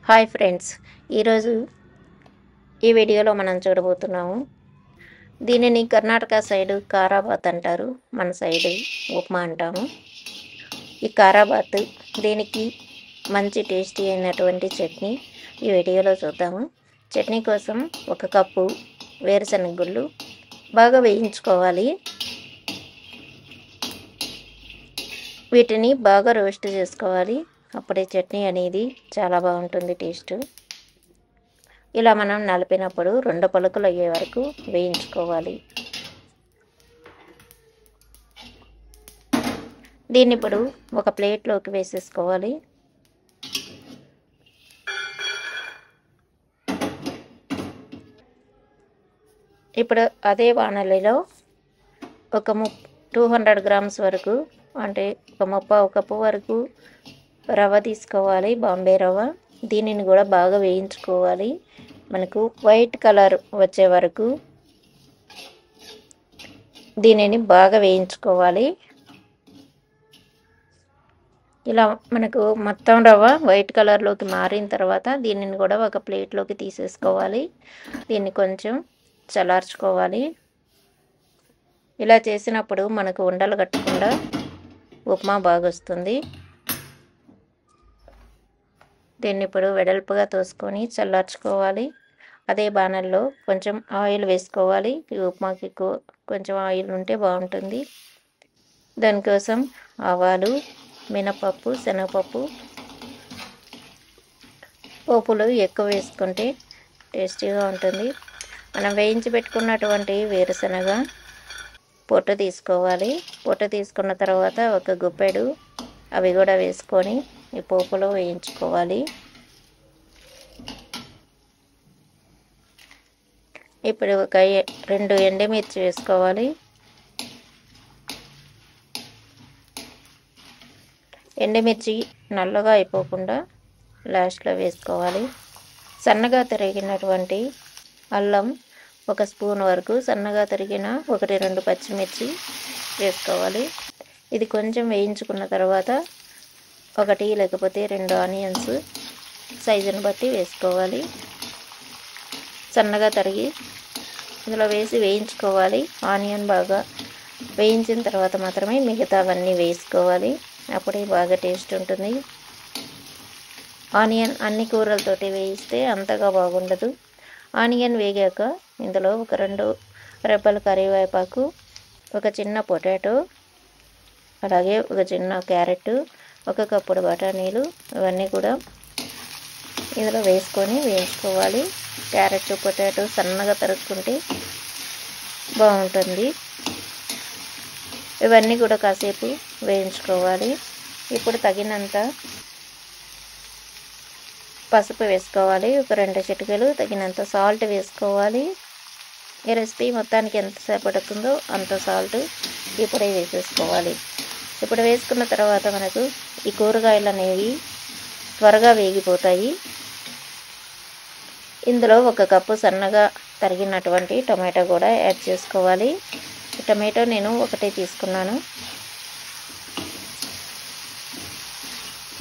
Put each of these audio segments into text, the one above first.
Hi friends, ఈరోజు ఈ వీడియోలో మనం చూడబోతున్నాము. దీనిని కర్ణాటక సైడ్ కారాబాత్ అంటారు, మన సైడ్ ఉప్మా అంటాము. ఈ కారాబాత్ దీనికి మంచి టేస్టీ అయినటువంటి చట్నీ ఈ వీడియోలో చూద్దాము. చట్నీ కోసం 1 కప్పు వేరుశనగ గుళ్ళు బాగా వేయించుకోవాలి. వీటిని బాగా రోస్ట్ చేసుకోవాలి. అప్పుడే చట్నీ అనేది చాలా బాగుంటుంది టేస్ట్. ఇలా మనం నలిపినప్పుడు 2 పలుకులు అయ్యే వరకు వేయించుకోవాలి. దీన్ని ఇప్పుడు ఒక ప్లేట్లోకి వేసేసుకోవాలి. ఇప్పుడు అదే బాణలిలో ఒక 200 గ్రామ్స్ వరకు, అంటే ఒక 1/2 కప్పు వరకు రవ్వ తీసుకోవాలి, బాంబే రవ్వ. దీనిని కూడా బాగా వేయించుకోవాలి. మనకు వైట్ కలర్ వచ్చే వరకు దీనిని బాగా వేయించుకోవాలి. ఇలా మనకు మొత్తం రవ్వ వైట్ కలర్లోకి మారిన తర్వాత దీనిని కూడా ఒక ప్లేట్లోకి తీసేసుకోవాలి. దీన్ని కొంచెం చల్లార్చుకోవాలి. ఇలా చేసినప్పుడు మనకు ఉండలు కట్టకుండా ఉప్మా బాగా వస్తుంది. దీన్ని ఇప్పుడు వెడల్పుగా తోసుకొని చల్లార్చుకోవాలి. అదే బాణల్లో కొంచెం ఆయిల్ వేసుకోవాలి. ఈ ఉప్మాకి కొంచెం ఆయిల్ ఉంటే బాగుంటుంది. దానికోసం ఆవాలు, మినపప్పు, శనగపప్పు పోపులు ఎక్కువ వేసుకుంటే టేస్టీగా ఉంటుంది. మనం వేయించి పెట్టుకున్నటువంటి వేరుశనగ పొట్టు తీసుకోవాలి. పొట్టు తీసుకున్న తర్వాత ఒక గుప్పెడు అవి కూడా వేసుకొని ఈ పోపులో వేయించుకోవాలి. ఇప్పుడు ఒక 2 ఎండుమిర్చి వేసుకోవాలి. ఎండుమిర్చి నల్లగా అయిపోకుండా లాస్ట్లో వేసుకోవాలి. సన్నగా తరిగినటువంటి అల్లం 1 స్పూన్ వరకు, సన్నగా తరిగిన 1-2 పచ్చిమిర్చి వేసుకోవాలి. ఇది కొంచెం వేయించుకున్న తర్వాత 1 లేకపోతే 2 ఆనియన్స్ సైజుని బట్టి వేసుకోవాలి. సన్నగా తరిగి ఇందులో వేసి వేయించుకోవాలి. ఆనియన్ బాగా వేయించిన తర్వాత మాత్రమే మిగతావన్నీ వేసుకోవాలి. అప్పుడే బాగా టేస్ట్ ఉంటుంది. ఆనియన్ అన్ని కూరలతోటి వేయిస్తే అంతగా బాగుండదు. ఆనియన్ వేగాక ఇందులో ఒక 2 రెబ్బల కరివేపాకు, ఒక చిన్న పొటాటో, అలాగే ఒక చిన్న క్యారెట్, 1 కప్పుడు బఠానీలు ఇవన్నీ కూడా ఇందులో వేసుకొని వేయించుకోవాలి. క్యారెట్, పొటాటో సన్నగా తరుక్కుంటే బాగుంటుంది. ఇవన్నీ కూడా కాసేపు వేయించుకోవాలి. ఇప్పుడు తగినంత పసుపు వేసుకోవాలి. ఒక 2 చిటికెలు తగినంత సాల్ట్ వేసుకోవాలి. ఈ రెసిపీ మొత్తానికి ఎంత పడుతుందో అంత సాల్ట్ ఇప్పుడే వేసేసుకోవాలి. ఇప్పుడు వేసుకున్న తర్వాత మనకు ఈ కూరగాయలు అనేవి త్వరగా వేగిపోతాయి. ఇందులో 1 కప్పు సన్నగా తరిగినటువంటి టొమాటో కూడా యాడ్ చేసుకోవాలి. టొమాటో నేను 1 తీసుకున్నాను.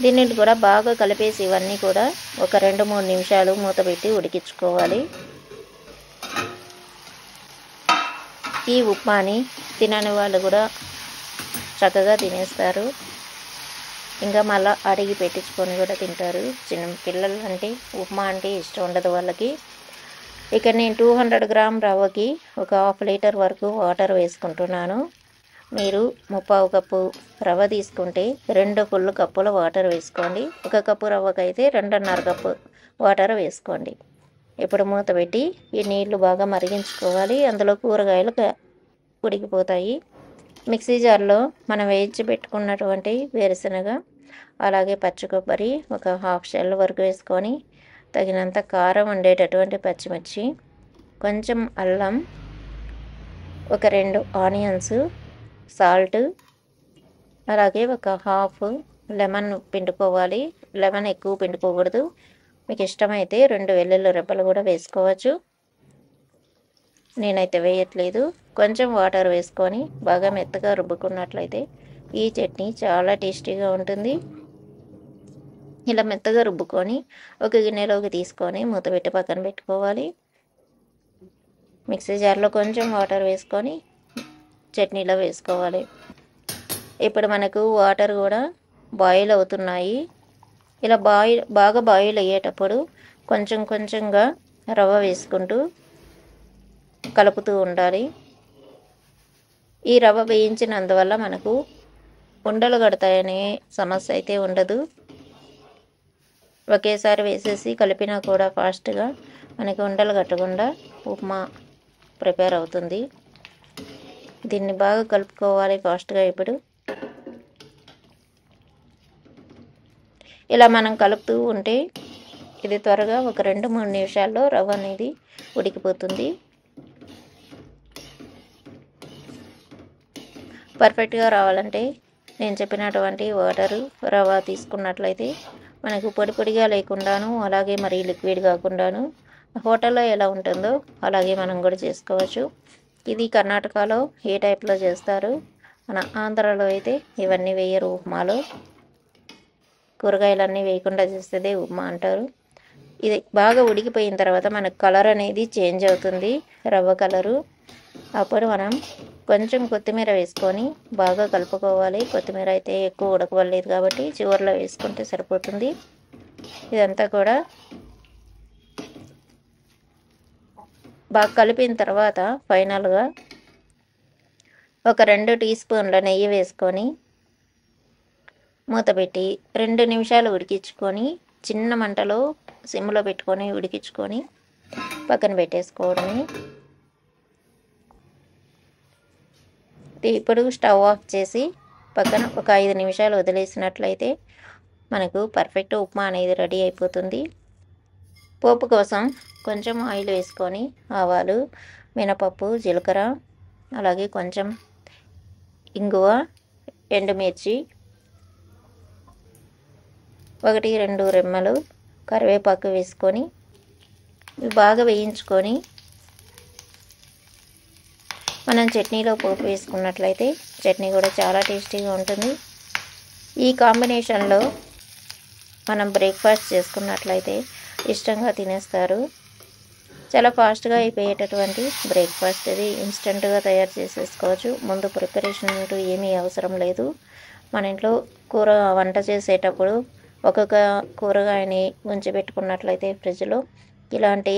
దీనిని కూడా బాగా కలిపేసి ఇవన్నీ కూడా ఒక 2-3 నిమిషాలు మూత పెట్టి ఉడికించుకోవాలి. ఈ ఉప్మాని తినని వాళ్ళు కూడా చక్కగా తినేస్తారు. ఇంకా మళ్ళీ అడిగి పెట్టించుకొని కూడా తింటారు. చిన్న పిల్లలు అంటే ఉప్మా అంటే ఇష్టం ఉండదు వాళ్ళకి. ఇక నేను 200 గ్రామ్ రవ్వకి ఒక 1/2 లీటర్ వరకు వాటర్ వేసుకుంటున్నాను. మీరు 1/2 కప్పు రవ్వ తీసుకుంటే 2 ఫుల్ కప్పుల వాటర్ వేసుకోండి. 1 కప్పు రవ్వకైతే 2.5 కప్పు వాటర్ వేసుకోండి. ఇప్పుడు మూత పెట్టి ఈ నీళ్లు బాగా మరిగించుకోవాలి. అందులో కూరగాయలు ఉడికిపోతాయి. మిక్సీ జార్లో మనం వేయించి పెట్టుకున్నటువంటి వేరుశనగ, అలాగే పచ్చి కొబ్బరి ఒక 1/2 షెల్ వరకు వేసుకొని, తగినంత కారం ఉండేటటువంటి పచ్చిమిర్చి, కొంచెం అల్లం, ఒక 2 ఆనియన్స్, సాల్ట్, అలాగే ఒక 1/2 లెమన్ పిండుకోవాలి. లెమన్ ఎక్కువ పిండుకోకూడదు. మీకు ఇష్టమైతే 2 వెల్లుల్లి రెబ్బలు కూడా వేసుకోవచ్చు. నేనైతే వేయట్లేదు. కొంచెం వాటర్ వేసుకొని బాగా మెత్తగా రుబ్బుకున్నట్లయితే ఈ చట్నీ చాలా టేస్టీగా ఉంటుంది. ఇలా మెత్తగా రుబ్బుకొని ఒక గిన్నెలోకి తీసుకొని మూత పెట్టి పక్కన పెట్టుకోవాలి. మిక్సీ జార్లో కొంచెం వాటర్ వేసుకొని చట్నీలో వేసుకోవాలి. ఇప్పుడు మనకు వాటర్ కూడా బాయిల్ అవుతున్నాయి. ఇలా బాగా బాయిల్ అయ్యేటప్పుడు కొంచెం కొంచెంగా రవ్వ వేసుకుంటూ కలుపుతూ ఉండాలి. ఈ రవ్వ వేయించినందువల్ల మనకు ఉండలు కడతాయనే సమస్య అయితే ఉండదు. ఒకేసారి వేసేసి కలిపినా కూడా ఫాస్ట్గా మనకి ఉండలు కట్టకుండా ఉప్మా ప్రిపేర్ అవుతుంది. దీన్ని బాగా కలుపుకోవాలి ఫాస్ట్గా. ఇప్పుడు ఇలా మనం కలుపుతూ ఉంటే ఇది త్వరగా ఒక 2-3 నిమిషాల్లో రవ్వ అనేది ఉడికిపోతుంది. పర్ఫెక్ట్గా రావాలంటే నేను చెప్పినటువంటి వాటరు రవ్వ తీసుకున్నట్లయితే మనకు పొడి పొడిగా లేకుండాను, అలాగే మరి లిక్విడ్ కాకుండాను హోటల్లో ఎలా ఉంటుందో అలాగే మనం కూడా చేసుకోవచ్చు. ఇది కర్ణాటకలో ఏ టైప్లో చేస్తారు, మన ఆంధ్రాలో అయితే ఇవన్నీ వేయరు. ఉప్మాలో కూరగాయలన్నీ వేయకుండా చేసేదే ఉప్మా అంటారు. ఇది బాగా ఉడికిపోయిన తర్వాత మనకు కలర్ అనేది చేంజ్ అవుతుంది, రవ్వ కలరు. అప్పుడు మనం కొంచెం కొత్తిమీర వేసుకొని బాగా కలుపుకోవాలి. కొత్తిమీర అయితే ఎక్కువ ఉడకవలేదు కాబట్టి చివరిలో వేసుకుంటే సరిపోతుంది. ఇదంతా కూడా బాగా కలిపిన తర్వాత ఫైనల్గా ఒక 2 టీ స్పూన్ల నెయ్యి వేసుకొని మూత పెట్టి 2 నిమిషాలు ఉడికించుకొని చిన్న మంటలో సిమ్లో పెట్టుకొని ఉడికించుకొని పక్కన పెట్టేసుకోవడమే. ఇప్పుడు స్టవ్ ఆఫ్ చేసి పక్కన ఒక 5 నిమిషాలు వదిలేసినట్లయితే మనకు పర్ఫెక్ట్ ఉప్మా అనేది రెడీ అయిపోతుంది. పోపు కోసం కొంచెం ఆయిల్ వేసుకొని ఆవాలు, మినపప్పు, జీలకర్ర, అలాగే కొంచెం ఇంగువ, ఎండుమిర్చి, 1-2 రెమ్మలు కరివేపాకు వేసుకొని బాగా వేయించుకొని మనం చట్నీలో పోపు వేసుకున్నట్లయితే చట్నీ కూడా చాలా టేస్టీగా ఉంటుంది. ఈ కాంబినేషన్లో మనం బ్రేక్ఫాస్ట్ చేసుకున్నట్లయితే ఇష్టంగా తినేస్తారు. చాలా ఫాస్ట్గా అయిపోయేటటువంటి బ్రేక్ఫాస్ట్ ఇది. ఇన్స్టెంట్గా తయారు చేసేసుకోవచ్చు. ముందు ప్రిపరేషన్ అంటూ ఏమీ అవసరం లేదు. మన ఇంట్లో వంట చేసేటప్పుడు ఒక్కొక్క కూరగాయని ఉంచి పెట్టుకున్నట్లయితే ఫ్రిడ్జ్లో ఇలాంటి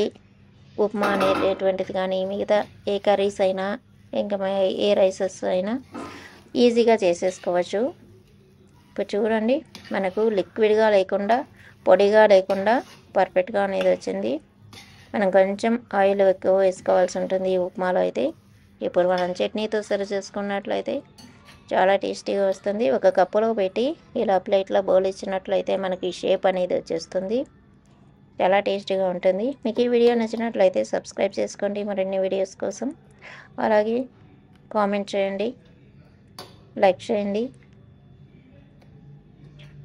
ఉప్మా అనేటువంటిది కానీ మిగతా ఏ కర్రీస్ అయినా ఇంకా ఏ రైసెస్ అయినా ఈజీగా చేసేసుకోవచ్చు. ఇప్పుడు చూడండి, మనకు లిక్విడ్గా లేకుండా పొడిగా లేకుండా పర్ఫెక్ట్గా అనేది వచ్చింది. మనం కొంచెం ఆయిల్ ఎక్కువ వేసుకోవాల్సి ఉంటుంది ఈ ఉప్మాలో అయితే. ఇప్పుడు మనం చట్నీతో సర్వ్ చేసుకున్నట్లయితే చాలా టేస్టీగా వస్తుంది. ఒక కప్పులో పెట్టి ఇలా ప్లేట్లో బౌల్ ఇచ్చినట్లయితే మనకి షేప్ అనేది వచ్చేస్తుంది. చాలా టేస్టీగా ఉంటుంది. మీకు ఈ వీడియో నచ్చినట్లయితే సబ్స్క్రైబ్ చేసుకోండి మరిన్ని వీడియోస్ కోసం. అలాగే కామెంట్ చేయండి, లైక్ చేయండి,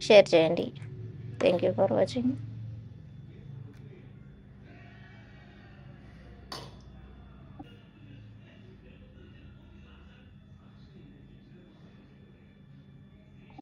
షేర్ చేయండి. Thank you for watching.